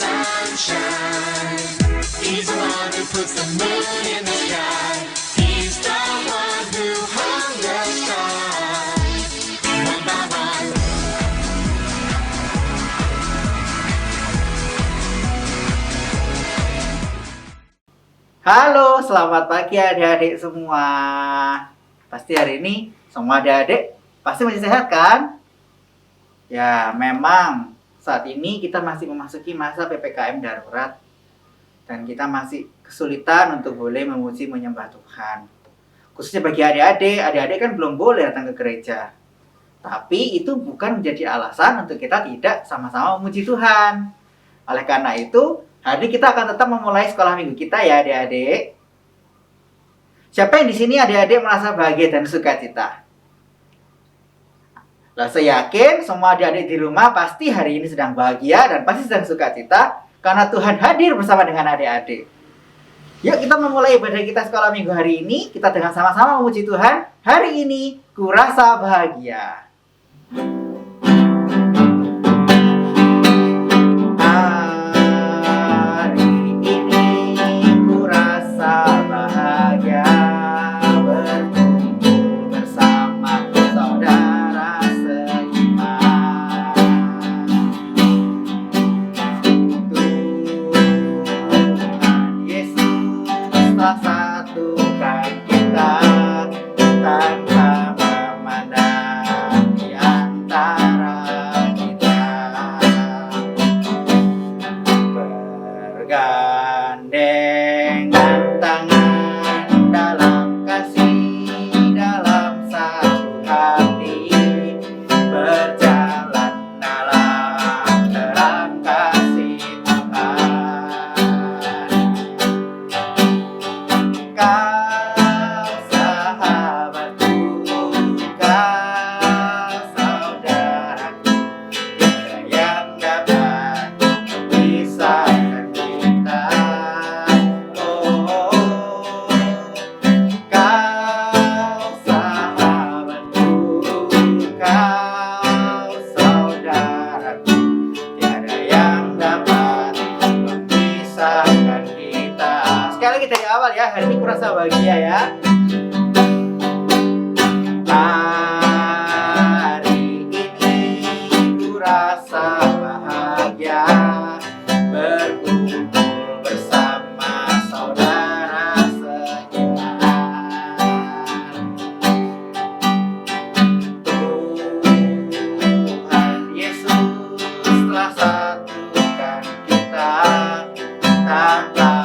sunshine. He's the one who puts the moon in the sky. He's the one who hung the stars one by one. Halo, selamat pagi adik-adik semua. Pasti hari ini semua adik-adik pasti masih sehat kan? Ya, memang saat ini kita masih memasuki masa PPKM darurat dan kita masih kesulitan untuk boleh memuji menyembah Tuhan. Khususnya bagi adik-adik kan belum boleh datang ke gereja. Tapi itu bukan menjadi alasan untuk kita tidak sama-sama memuji Tuhan. Oleh karena itu, hari ini kita akan tetap memulai sekolah minggu kita ya adik-adik. Siapa yang di sini adik-adik merasa bahagia dan sukacita? Lah, saya yakin semua adik-adik di rumah pasti hari ini sedang bahagia dan pasti sedang sukacita karena Tuhan hadir bersama dengan adik-adik. Yuk kita memulai ibadah kita sekolah minggu hari ini. Kita dengan sama-sama memuji Tuhan. Hari ini ku rasa bahagia. Gandengan tangan dalam kasih, dalam satu hati, berjalan dalam terang kasih Tuhan. Kau sahabatku, kau saudaraku, tiada yang dapat memisahkan kita. Hari ini kurasa bahagia ya. Hari ini kurasa bahagia berkumpul bersama saudara seiman. Tuhan Yesus telah satukan kita tanpa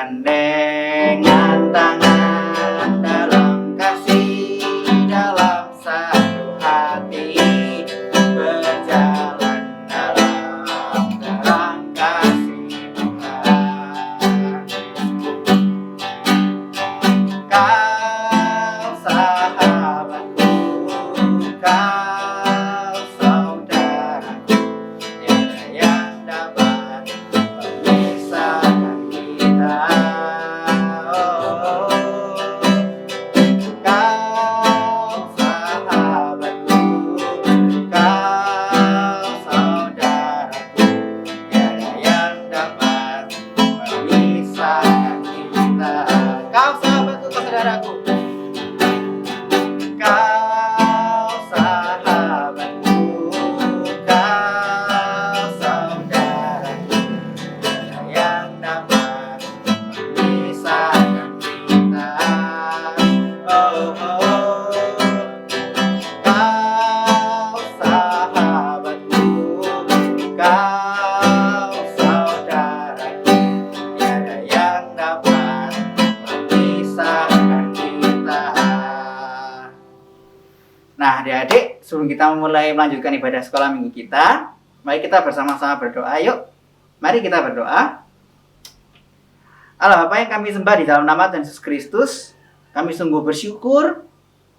gandengan tangan dalam kasih, dalam satu hati, berjalan dalam terang kasih Tuhan. Kau sahabatku, kau saudaraku, tiada yang dapat memisahkan kita. Nah, adik-adik, sebelum kita mulai melanjutkan ibadah sekolah minggu kita, mari kita bersama-sama berdoa. Yuk, mari kita berdoa. Allah Bapa yang kami sembah di dalam nama Tuhan Yesus Kristus, kami sungguh bersyukur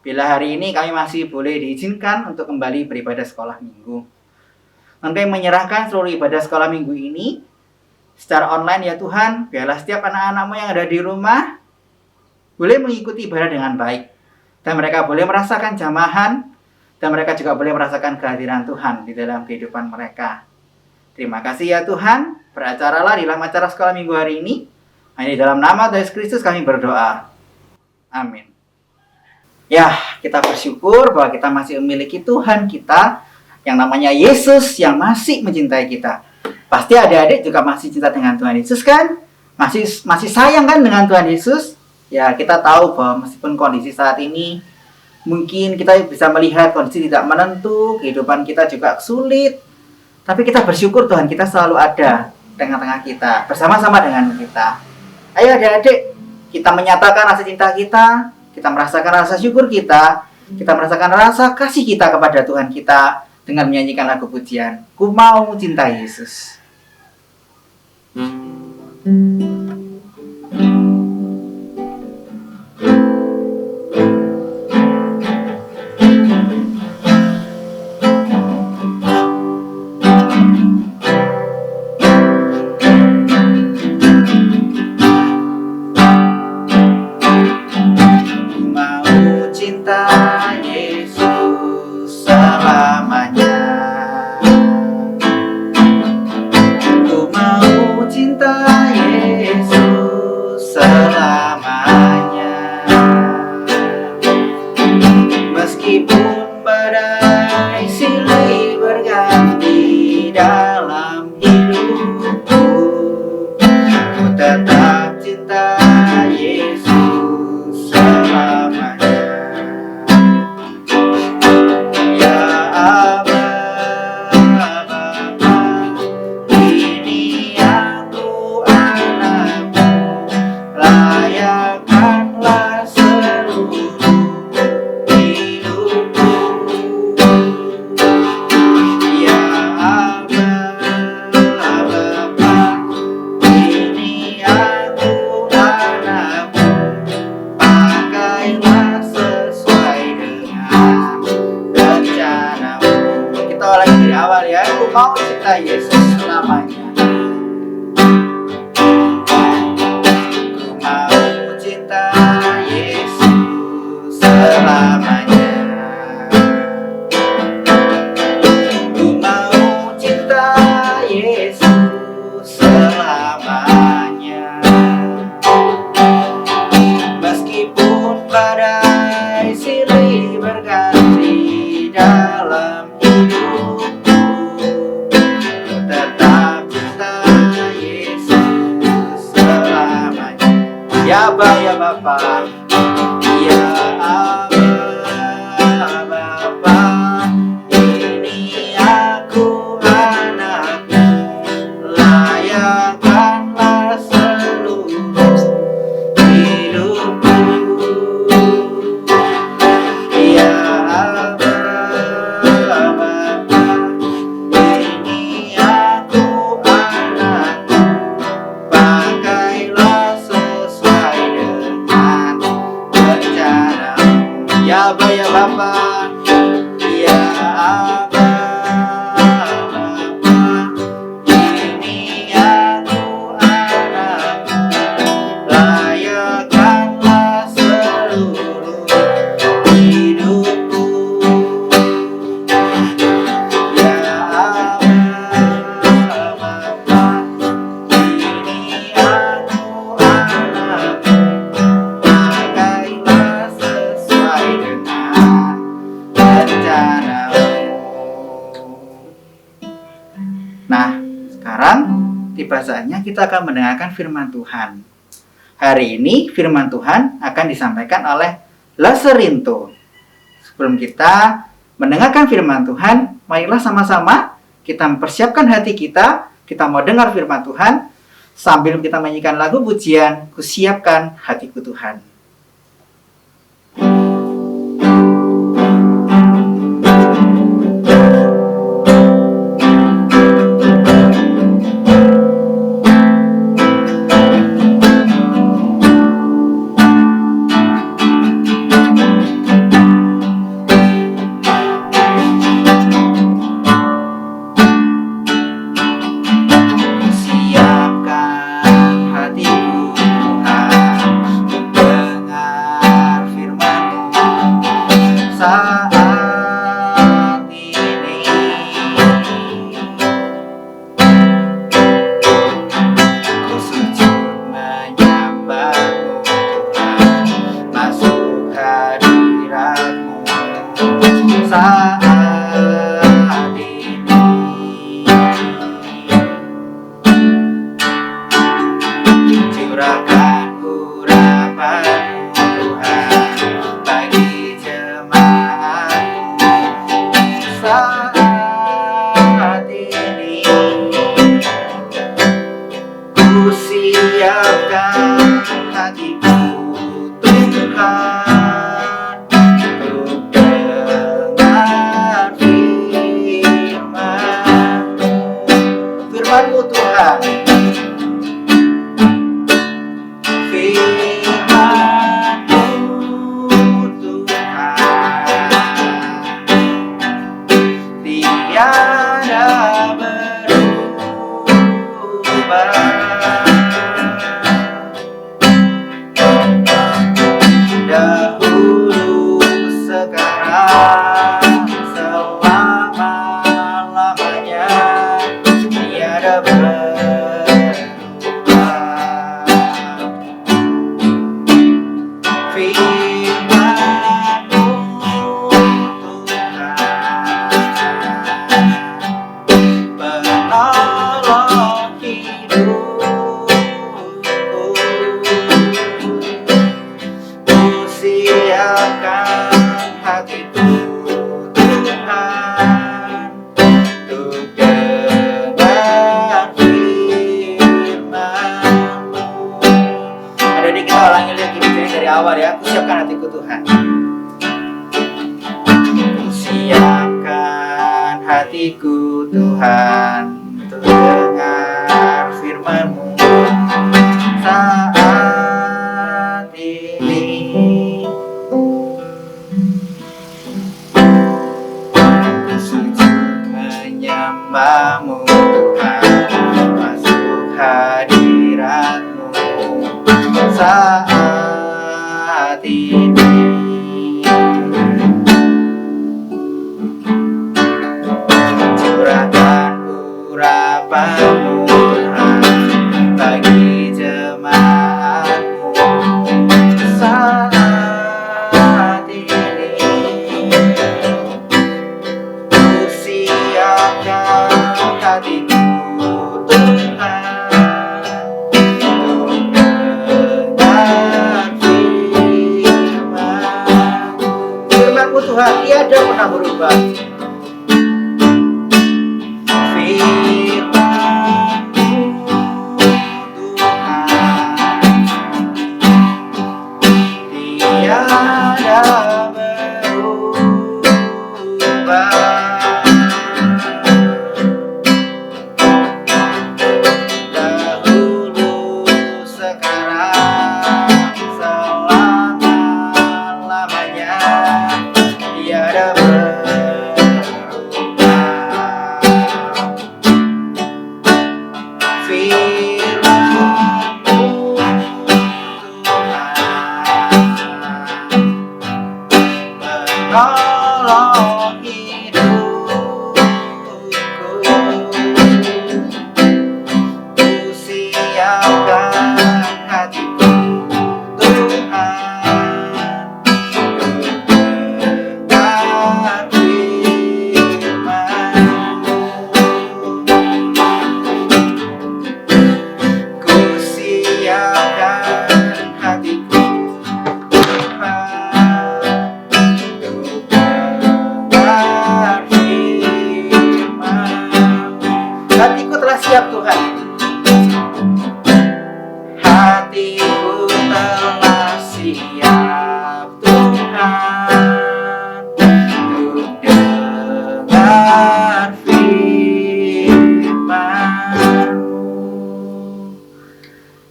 bila hari ini kami masih boleh diizinkan untuk kembali beribadah sekolah minggu. Kami menyerahkan seluruh ibadah sekolah minggu ini secara online ya Tuhan. Biarlah setiap anak-anak-Mu yang ada di rumah boleh mengikuti ibadah dengan baik. Dan mereka boleh merasakan jamahan, dan mereka juga boleh merasakan kehadiran Tuhan di dalam kehidupan mereka. Terima kasih ya Tuhan, beracaralah di dalam acara sekolah minggu hari ini. Hanya di dalam nama Tuhan Yesus Kristus kami berdoa. Amin. Ya, kita bersyukur bahwa kita masih memiliki Tuhan kita yang namanya Yesus yang masih mencintai kita. Pasti adik-adik juga masih cinta dengan Tuhan Yesus kan? Masih sayang kan dengan Tuhan Yesus? Ya, kita tahu bahwa meskipun kondisi saat ini mungkin kita bisa melihat kondisi tidak menentu, kehidupan kita juga sulit. Tapi kita bersyukur Tuhan kita selalu ada di tengah-tengah kita, bersama-sama dengan kita. Ayo adik-adik, kita menyatakan rasa cinta kita merasakan rasa syukur kita merasakan rasa kasih kita kepada Tuhan kita dengan menyanyikan lagu pujian, Ku Mau Cinta Yesus. Meskipun badai silih berganti dalam hidupku, ku tetap cinta Yesus selamanya. Ya Aba, Bapa, ini aku anakmu, layakkanlah seluruh mau cinta Yesus selamanya. Ku mau cinta Yesus selamanya. Ku mau cinta Yesus selamanya. Meskipun badai silih berganti dalam hidupku, ya Aba, ya Bapa, ya Aba, Bapa, ini aku anakmu, layakkanlah seluruh hidupku. Ya Aba, Bapa, ini aku anakmu, pakailah ya Aba, ya Bapa, ya Aba, Bapa, ini aku anakmu, layakkanlah seluruh hidupku. Ya Aba, Bapa, ini aku anakmu, pakailah sesuai dengan rencanamu. Nah, sekarang tiba saatnya kita akan mendengarkan firman Tuhan. Hari ini firman Tuhan akan disampaikan oleh Laserinto. Sebelum kita mendengarkan firman Tuhan, marilah sama-sama kita mempersiapkan hati kita mau dengar firman Tuhan sambil kita menyanyikan lagu pujian, Kusiapkan Hatiku Tuhan. Siapkan hatiku Tuhan, firman-Mu Tuhan, masuk hadirat-Mu saat ini. Curahkan urapan-Mu Tuhan bagi jemaat-Mu saat ini. Ku siapkan hatiku Tuhan untuk dengar firman-Mu. Firman-Mu Tuhan, firman-Mu Tuhan, tiada berubah. Dahulu, sekarang, selama-lamanya, tiada berubah. Firman-Mu Tuhan, penolong hidupku. Ku siapkan hatiku Tuhan untuk dengar firman-Mu. Adik-adik, kita ulangi lihat gini dari awal ya. Ku siapkan hatiku Tuhan. Ku siapkan hatiku Tuhan untuk dengar firman-Mu saat ini. Ku sujud menyembah-Mu Tuhan, masuk hadirat-Mu saat ini. Curahkan urapan-Mu Tuhan bagi jemaat-Mu saat ini. Ku siapkan hatiku Tuhan untuk dengar firman-Mu. Firman-Mu Tuhan tiada pernah berubah. Firman-Mu Tuhan, tiada berubah. Dahulu, sekarang, selama-lamanya, tiada berubah. Firman-Mu Tuhan, menolong hidupku. Ku siapkan hatiku Tuhan untuk dengar firman-Mu. Ku siapkan hatiku Tuhan untuk dengar firman-Mu. Hatiku telah siap Tuhan. Hatiku telah siap Tuhan untuk dengar firman-Mu.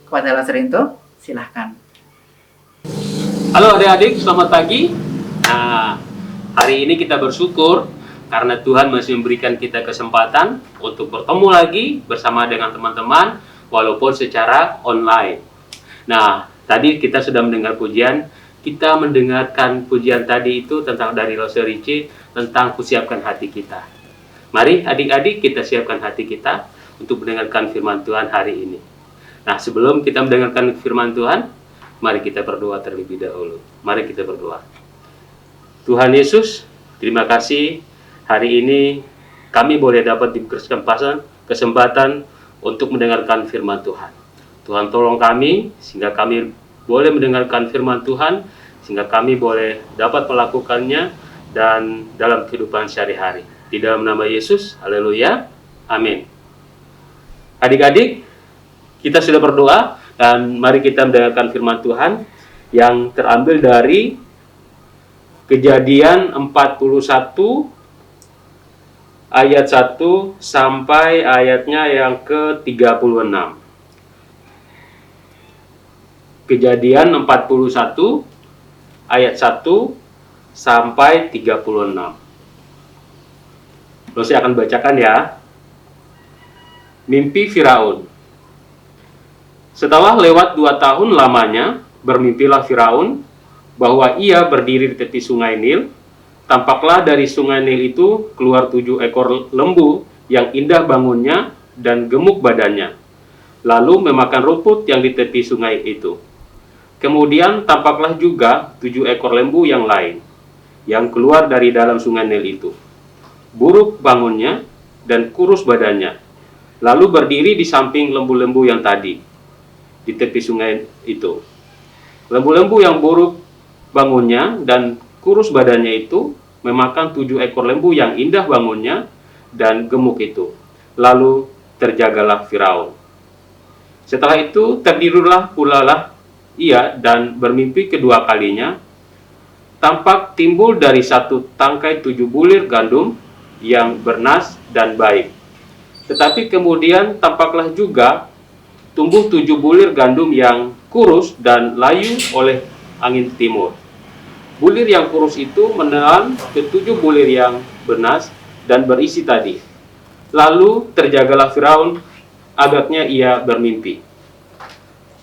Kepada Ella Serinto, silahkan. Halo adik-adik, selamat pagi. Nah, hari ini kita bersyukur karena Tuhan masih memberikan kita kesempatan untuk bertemu lagi bersama dengan teman-teman walaupun secara online. Nah, tadi kita sudah mendengar pujian, kita mendengarkan pujian tadi itu tentang dari Roserici tentang kusiapkan hati kita. Mari adik-adik kita siapkan hati kita untuk mendengarkan firman Tuhan hari ini. Nah, sebelum kita mendengarkan firman Tuhan, Mari kita berdoa terlebih dahulu. Mari kita berdoa. Tuhan Yesus, terima kasih hari ini kami boleh dapat diberi kesempatan untuk mendengarkan firman Tuhan. Tuhan tolong kami sehingga kami boleh mendengarkan firman Tuhan, sehingga kami boleh dapat melakukannya dan dalam kehidupan sehari-hari. Di dalam nama Yesus, haleluya, amin. Adik-adik, kita sudah berdoa dan mari kita mendengarkan firman Tuhan yang terambil dari Kejadian 41 ayat 1 sampai ayatnya yang ke-36. Kejadian 41 ayat 1 sampai 36. Lalu saya akan bacakan ya. Mimpi Firaun. Setelah lewat 2 tahun lamanya, bermimpilah Firaun bahwa ia berdiri di tepi sungai Nil. Tampaklah dari sungai Nil itu keluar 7 ekor lembu yang indah bangunnya dan gemuk badannya, lalu memakan rumput yang di tepi sungai itu. Kemudian tampaklah juga 7 ekor lembu yang lain yang keluar dari dalam sungai Nil itu. Buruk bangunnya dan kurus badannya, lalu berdiri di samping lembu-lembu yang tadi di tepi sungai itu. Lembu-lembu yang buruk bangunnya dan kurus badannya itu memakan 7 ekor lembu yang indah bangunnya dan gemuk itu. Lalu terjagalah Firaun. Setelah itu terdirilah pula lah ia dan bermimpi kedua kalinya. Tampak timbul dari satu tangkai 7 bulir gandum yang bernas dan baik. Tetapi kemudian tampaklah juga tumbuh 7 bulir gandum yang kurus dan layu oleh angin timur. Bulir yang kurus itu menelan ke 7 bulir yang bernas dan berisi tadi. Lalu terjagalah Firaun, agaknya ia bermimpi.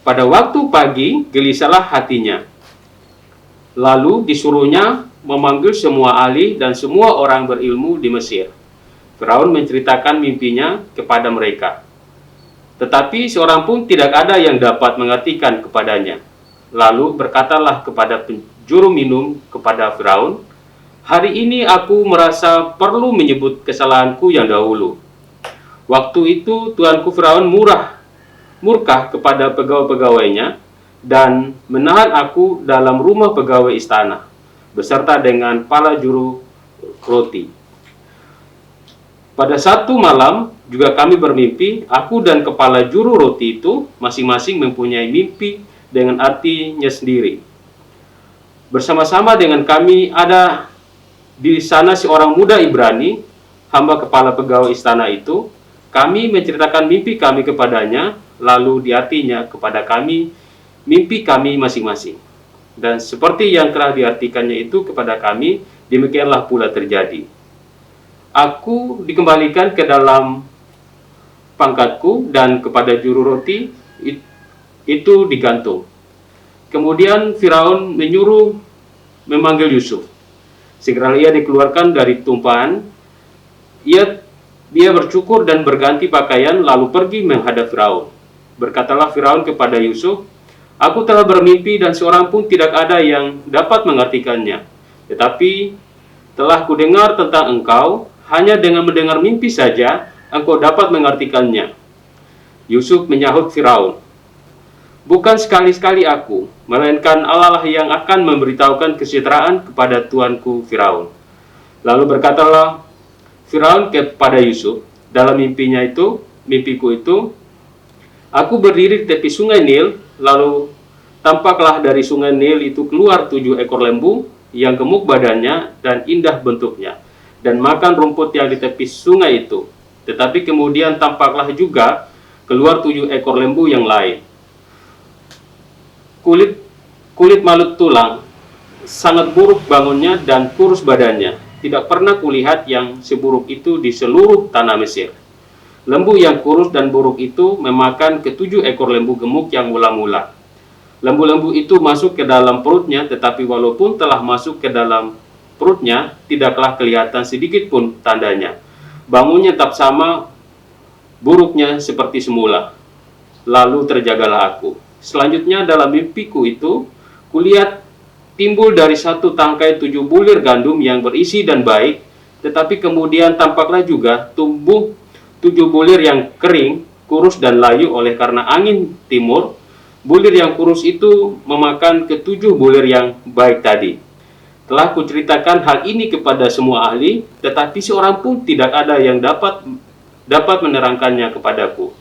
Pada waktu pagi gelisahlah hatinya. Lalu disuruhnya memanggil semua ahli dan semua orang berilmu di Mesir. Firaun menceritakan mimpinya kepada mereka. Tetapi seorang pun tidak ada yang dapat mengertikan kepadanya. Lalu berkatalah kepada penjuru minum kepada Firaun, "Hari ini aku merasa perlu menyebut kesalahanku yang dahulu. Waktu itu tuanku Firaun murka kepada pegawai-pegawainya dan menahan aku dalam rumah pegawai istana, beserta dengan para juru roti. Pada satu malam juga kami bermimpi, aku dan kepala juru roti itu masing-masing mempunyai mimpi dengan artinya sendiri. Bersama-sama dengan kami ada di sana seorang muda Ibrani, hamba kepala pegawai istana itu. Kami menceritakan mimpi kami kepadanya, lalu diartinya kepada kami mimpi kami masing-masing. Dan seperti yang telah diartikannya itu kepada kami, demikianlah pula terjadi. Aku dikembalikan ke dalam pangkatku dan kepada juru roti itu digantung. Kemudian Firaun menyuruh memanggil Yusuf. Segera ia dikeluarkan dari tumpahan. Dia bercukur dan berganti pakaian lalu pergi menghadap Firaun. Berkatalah Firaun kepada Yusuf, "Aku telah bermimpi dan seorang pun tidak ada yang dapat mengartikannya. Tetapi telah kudengar tentang engkau, hanya dengan mendengar mimpi saja engkau dapat mengartikannya." Yusuf menyahut Firaun, "Bukan sekali-sekali aku, melainkan Allah lah yang akan memberitahukan kesejahteraan kepada tuanku Firaun." Lalu berkatalah Firaun kepada Yusuf dalam mimpiku itu, aku berdiri di tepi sungai Nil, lalu tampaklah dari sungai Nil itu keluar 7 ekor lembu yang gemuk badannya dan indah bentuknya, dan makan rumput yang di tepi sungai itu. Tetapi kemudian tampaklah juga keluar 7 ekor lembu yang lain. Kulit malut tulang, sangat buruk bangunnya dan kurus badannya. Tidak pernah kulihat yang seburuk itu di seluruh tanah Mesir. Lembu yang kurus dan buruk itu memakan ke-7 ekor lembu gemuk yang mula-mula. Lembu-lembu itu masuk ke dalam perutnya, tetapi walaupun telah masuk ke dalam perutnya, tidaklah kelihatan sedikit pun tandanya. Bangunnya tetap sama buruknya seperti semula. Lalu terjagalah aku. selanjutnya dalam mimpiku itu, kulihat timbul dari satu tangkai 7 bulir gandum yang berisi dan baik, tetapi kemudian tampaklah juga tumbuh 7 bulir yang kering, kurus dan layu oleh karena angin timur. Bulir yang kurus itu memakan ke-7 bulir yang baik tadi. Telah kuceritakan hal ini kepada semua ahli, tetapi seorang pun tidak ada yang dapat menerangkannya kepadaku.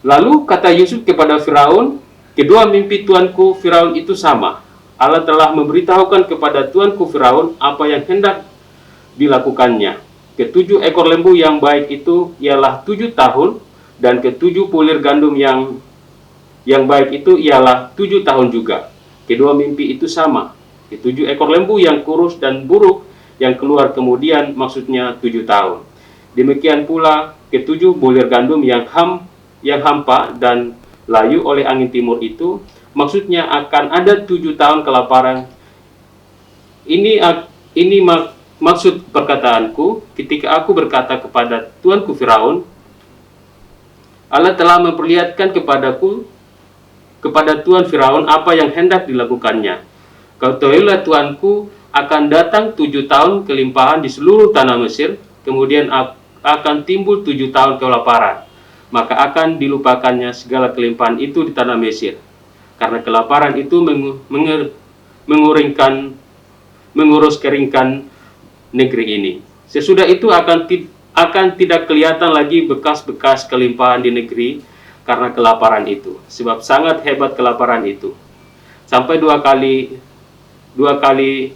Lalu kata Yusuf kepada Firaun, kedua mimpi tuanku Firaun itu sama. Allah telah memberitahukan kepada tuanku Firaun apa yang hendak dilakukannya. Ke-7 ekor lembu yang baik itu ialah 7 tahun, dan ke-7 bulir gandum yang baik itu ialah 7 tahun juga. Kedua mimpi itu sama. Ke-7 ekor lembu yang kurus dan buruk yang keluar kemudian maksudnya 7 tahun. Demikian pula ke-7 bulir gandum yang hampa dan layu oleh angin timur itu maksudnya akan ada 7 tahun kelaparan. Ini maksud perkataanku ketika aku berkata kepada tuanku Firaun, Allah telah memperlihatkan kepada Tuan Firaun apa yang hendak dilakukannya. Ketahuilah tuanku, akan datang 7 tahun kelimpahan di seluruh tanah Mesir, kemudian akan timbul 7 tahun kelaparan. Maka akan dilupakannya segala kelimpahan itu di tanah Mesir, karena kelaparan itu mengurus keringkan negeri ini. Sesudah itu akan tidak kelihatan lagi bekas-bekas kelimpahan di negeri karena kelaparan itu, sebab sangat hebat kelaparan itu. Sampai dua kali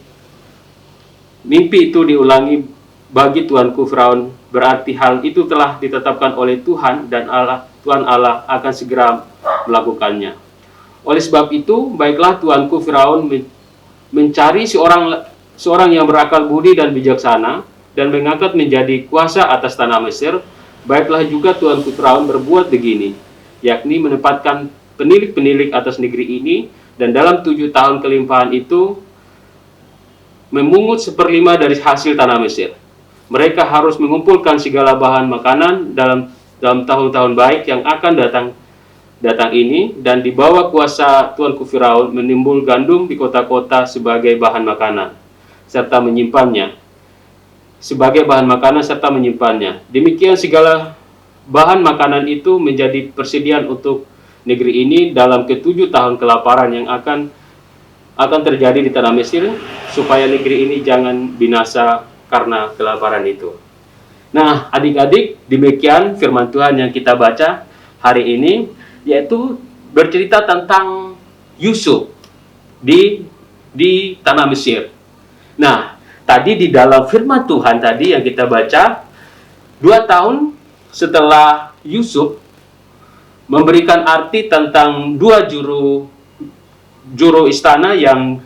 mimpi itu diulangi bagi tuanku Firaun, berarti hal itu telah ditetapkan oleh Tuhan, dan Tuhan Allah akan segera melakukannya. Oleh sebab itu, baiklah tuanku Firaun mencari seorang yang berakal budi dan bijaksana, dan mengangkat menjadi kuasa atas tanah Mesir. Baiklah juga tuanku Firaun berbuat begini, yakni menempatkan penilik-penilik atas negeri ini, dan dalam 7 tahun kelimpahan itu memungut 1/5 dari hasil tanah Mesir. Mereka harus mengumpulkan segala bahan makanan dalam tahun-tahun baik yang akan datang ini, dan di bawah kuasa tuanku Firaun menimbul gandum di kota-kota sebagai bahan makanan serta menyimpannya. Demikian segala bahan makanan itu menjadi persediaan untuk negeri ini dalam ke-7 tahun kelaparan yang akan terjadi di tanah Mesir, supaya negeri ini jangan binasa karena kelaparan itu. Nah, adik-adik, demikian firman Tuhan yang kita baca hari ini, yaitu bercerita tentang Yusuf di tanah Mesir. Nah, tadi di dalam firman Tuhan tadi yang kita baca, 2 tahun setelah Yusuf memberikan arti tentang 2 juru istana yang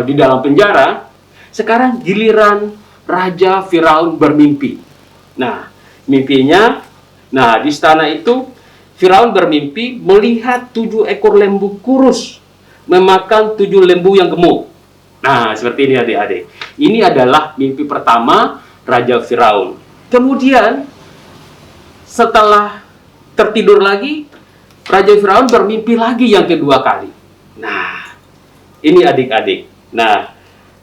di dalam penjara, sekarang giliran Raja Firaun bermimpi. Nah, mimpinya, di istana itu Firaun bermimpi melihat 7 ekor lembu kurus memakan 7 lembu yang gemuk. Nah, seperti ini adik-adik. Ini adalah mimpi pertama Raja Firaun. Kemudian setelah tertidur lagi, Raja Firaun bermimpi lagi yang kedua kali. Nah, ini adik-adik. Nah,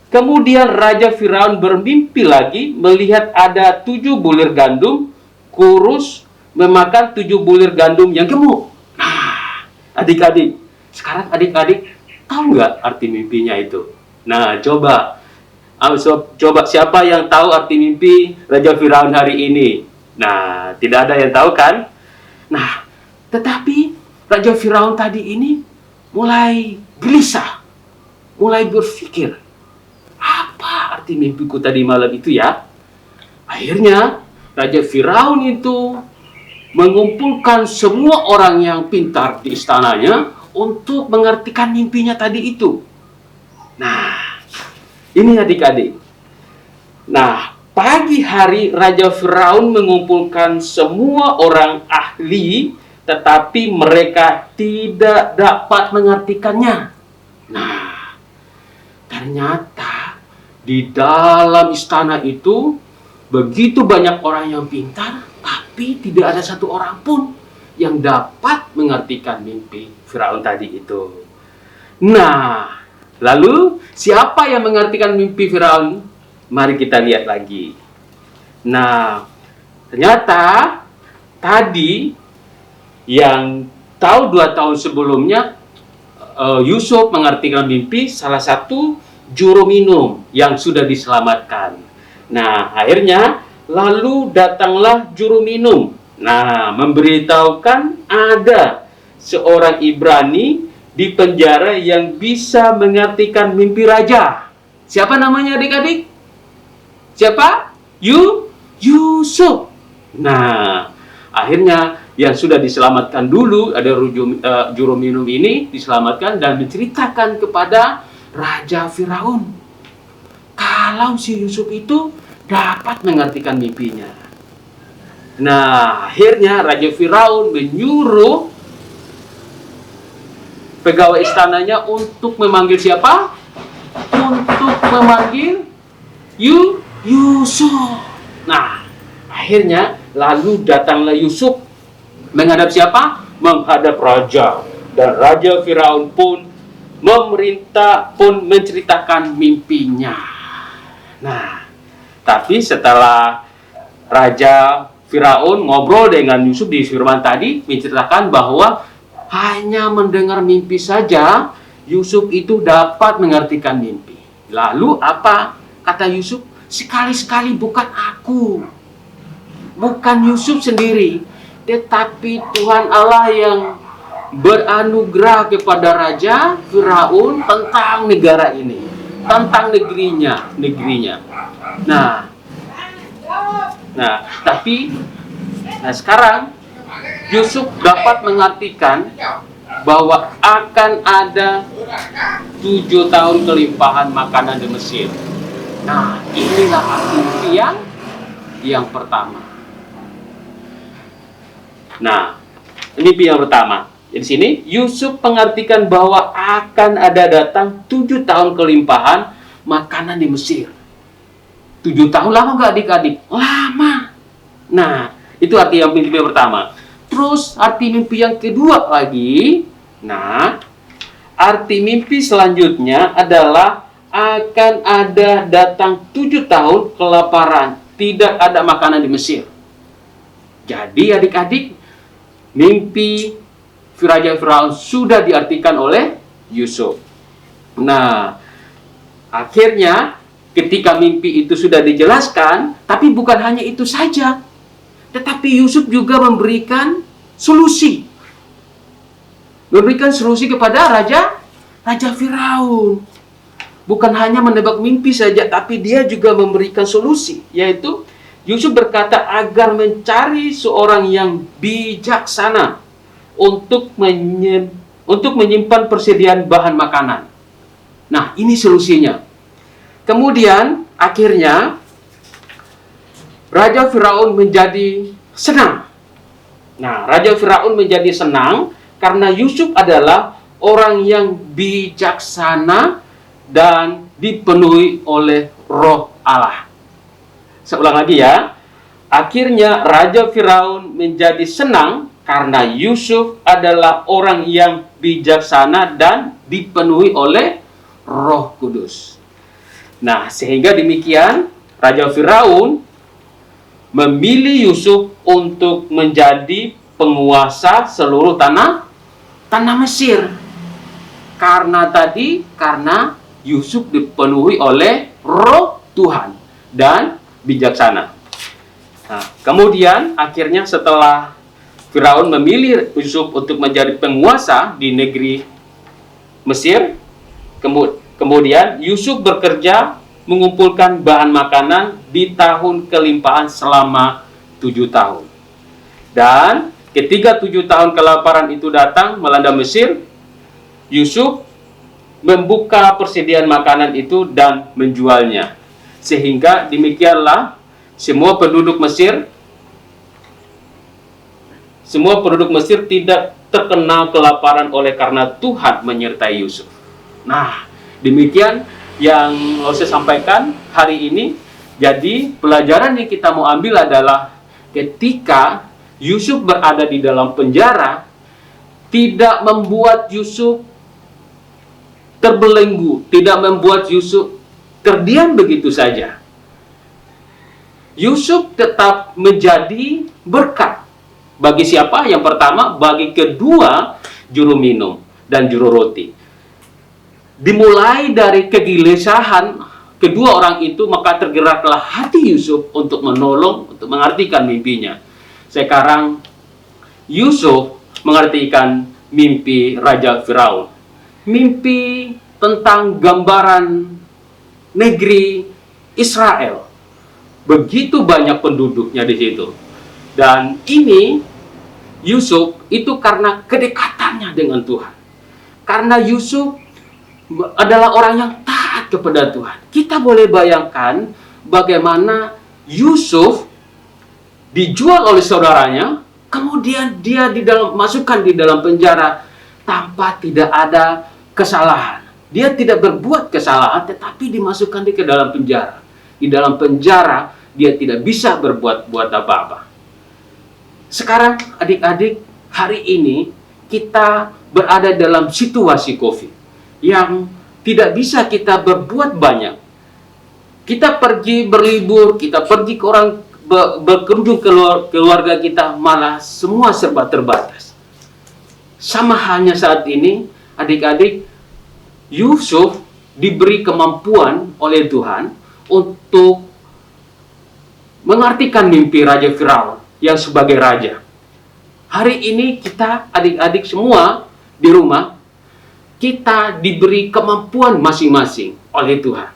kemudian Raja Firaun bermimpi lagi melihat ada 7 bulir gandum kurus memakan 7 bulir gandum yang gemuk. Nah, adik-adik, sekarang adik-adik tahu nggak arti mimpinya itu? Nah, coba siapa yang tahu arti mimpi Raja Firaun hari ini? Nah, tidak ada yang tahu kan? Nah, tetapi Raja Firaun tadi ini mulai gelisah, mulai berpikir, apa arti mimpiku tadi malam itu ya? Akhirnya Raja Firaun itu mengumpulkan semua orang yang pintar di istananya untuk mengartikan mimpinya tadi itu. Nah, ini adik-adik. Nah, pagi hari Raja Firaun mengumpulkan semua orang ahli, tetapi mereka tidak dapat mengartikannya. Nah, ternyata di dalam istana itu begitu banyak orang yang pintar, tapi Tapi tidak ada satu orang pun yang dapat mengartikan mimpi Firaun tadi itu. Nah, lalu siapa yang mengartikan mimpi Firaun? Mari kita lihat lagi. Nah, ternyata tadi yang tahu 2 tahun sebelumnya Yusuf mengartikan mimpi salah satu juru minum yang sudah diselamatkan. Nah, akhirnya lalu datanglah juru minum. Nah, memberitahukan ada seorang Ibrani di penjara yang bisa mengartikan mimpi raja. Siapa namanya adik-adik? Siapa? Yusuf. Nah, akhirnya yang sudah diselamatkan dulu, ada juru minum ini diselamatkan dan menceritakan kepada Raja Firaun kalau si Yusuf itu dapat mengartikan mimpinya. Nah, akhirnya Raja Firaun menyuruh pegawai istananya untuk memanggil siapa? Untuk memanggil Yusuf. Nah, akhirnya lalu datanglah Yusuf menghadap siapa? Menghadap raja. Dan Raja Firaun pun menceritakan mimpinya. Nah, tapi setelah Raja Firaun ngobrol dengan Yusuf di firman tadi, menceritakan bahwa hanya mendengar mimpi saja Yusuf itu dapat mengartikan mimpi. Lalu apa kata Yusuf? Sekali-sekali bukan aku, bukan Yusuf sendiri, tetapi Tuhan Allah yang beranugerah kepada Raja Firaun tentang negara ini, tentang negerinya. Tapi sekarang Yusuf dapat mengartikan bahwa akan ada 7 tahun kelimpahan makanan di Mesir. Nah, inilah arti yang pertama. Nah, mimpi yang pertama. Di sini Yusuf mengartikan bahwa akan ada datang 7 tahun kelimpahan makanan di Mesir. 7 tahun lama nggak adik-adik? Lama. Nah, itu arti yang mimpi yang pertama. Terus arti mimpi yang kedua lagi. Nah, arti mimpi selanjutnya adalah akan ada datang 7 tahun kelaparan, tidak ada makanan di Mesir. Jadi adik-adik, mimpi Raja Firaun sudah diartikan oleh Yusuf. Nah, akhirnya ketika mimpi itu sudah dijelaskan, tapi bukan hanya itu saja, tetapi Yusuf juga memberikan solusi. Memberikan solusi kepada Raja Firaun. Bukan hanya menebak mimpi saja, tapi dia juga memberikan solusi, yaitu Yusuf berkata agar mencari seorang yang bijaksana untuk menyimpan persediaan bahan makanan. Nah, ini solusinya. Kemudian, akhirnya Raja Firaun menjadi senang. Nah, Raja Firaun menjadi senang karena Yusuf adalah orang yang bijaksana dan dipenuhi oleh Roh Allah. Saya ulang lagi ya. Akhirnya Raja Firaun menjadi senang karena Yusuf adalah orang yang bijaksana dan dipenuhi oleh Roh Kudus. Nah, sehingga demikian Raja Firaun memilih Yusuf untuk menjadi penguasa seluruh tanah Mesir. Karena Yusuf dipenuhi oleh Roh Tuhan dan bijaksana. Nah, kemudian akhirnya setelah Firaun memilih Yusuf untuk menjadi penguasa di negeri Mesir, kemudian Yusuf bekerja mengumpulkan bahan makanan di tahun kelimpahan selama 7 tahun. Dan ketika 7 tahun kelaparan itu datang melanda Mesir, Yusuf membuka persediaan makanan itu dan menjualnya. Sehingga demikianlah semua penduduk Mesir tidak terkena kelaparan oleh karena Tuhan menyertai Yusuf. Nah, demikian yang saya sampaikan hari ini. Jadi pelajaran yang kita mau ambil adalah ketika Yusuf berada di dalam penjara, tidak membuat Yusuf terbelenggu, tidak membuat Yusuf terdiam begitu saja. Yusuf tetap menjadi berkat. Bagi siapa? Yang pertama, bagi kedua juru minum dan juru roti. Dimulai dari kegelisahan kedua orang itu, maka tergeraklah hati Yusuf untuk menolong, untuk mengartikan mimpinya. Sekarang Yusuf mengartikan mimpi Raja Firaun. Mimpi tentang gambaran negeri Israel. Begitu banyak penduduknya di situ. Dan ini Yusuf itu karena kedekatannya dengan Tuhan. Karena Yusuf adalah orang yang taat kepada Tuhan. Kita boleh bayangkan bagaimana Yusuf dijual oleh saudaranya, kemudian dia masukkan di dalam penjara tanpa tidak ada kesalahan. Dia tidak berbuat kesalahan, tetapi dimasukkan ke dalam penjara. Di dalam penjara dia tidak bisa berbuat apa-apa. Sekarang adik-adik, hari ini kita berada dalam situasi COVID yang tidak bisa kita berbuat banyak. Kita pergi berlibur, kita pergi ke orang berkunjung ke keluarga kita, malah semua serba terbatas. Sama halnya saat ini, adik-adik, Yusuf diberi kemampuan oleh Tuhan untuk mengartikan mimpi Raja Firaun yang sebagai raja. Hari ini kita adik-adik semua di rumah, kita diberi kemampuan masing-masing oleh Tuhan.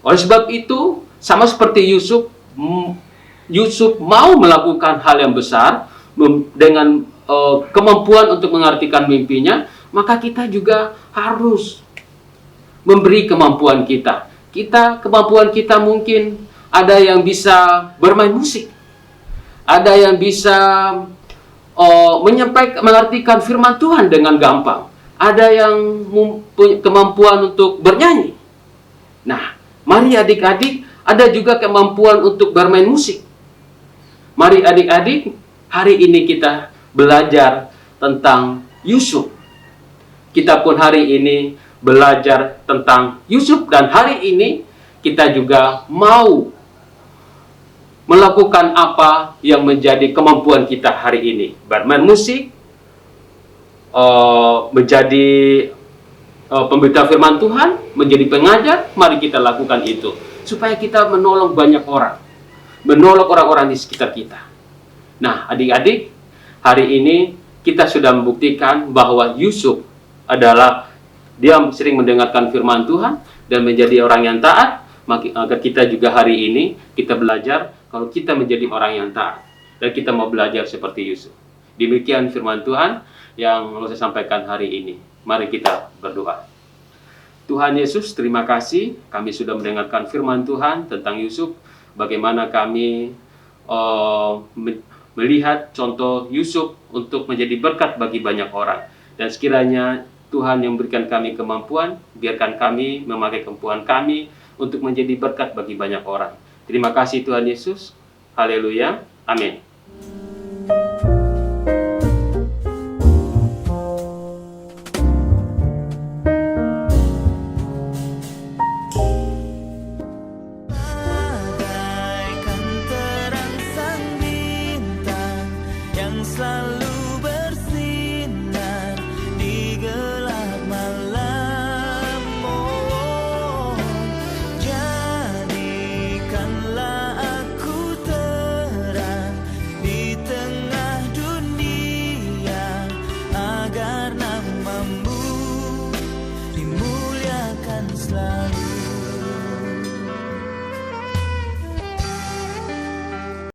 Oleh sebab itu, sama seperti Yusuf mau melakukan hal yang besar dengan kemampuan untuk mengartikan mimpinya, maka kita juga harus memberi kemampuan kita. Kemampuan kita mungkin ada yang bisa bermain musik, ada yang bisa mengartikan firman Tuhan dengan gampang, ada yang mempunyai kemampuan untuk bernyanyi. Nah, mari adik-adik, ada juga kemampuan untuk bermain musik. Mari adik-adik, hari ini kita belajar tentang Yusuf. Kita pun hari ini belajar tentang Yusuf, dan hari ini kita juga mau melakukan apa yang menjadi kemampuan kita hari ini. Bermain musik, menjadi pemberita firman Tuhan, menjadi pengajar, mari kita lakukan itu. Supaya kita menolong banyak orang, menolong orang-orang di sekitar kita. Nah, adik-adik, hari ini kita sudah membuktikan bahwa Yusuf adalah, dia sering mendengarkan firman Tuhan dan menjadi orang yang taat. Maka kita juga hari ini, kita belajar kalau kita menjadi orang yang taat. Dan kita mau belajar seperti Yusuf. Demikian firman Tuhan yang mau saya sampaikan hari ini. Mari kita berdoa. Tuhan Yesus, terima kasih kami sudah mendengarkan firman Tuhan tentang Yusuf. Bagaimana kami melihat contoh Yusuf untuk menjadi berkat bagi banyak orang. Dan sekiranya Tuhan yang memberikan kami kemampuan, biarkan kami memakai kemampuan kami untuk menjadi berkat bagi banyak orang. Terima kasih Tuhan Yesus. Haleluya. Amin.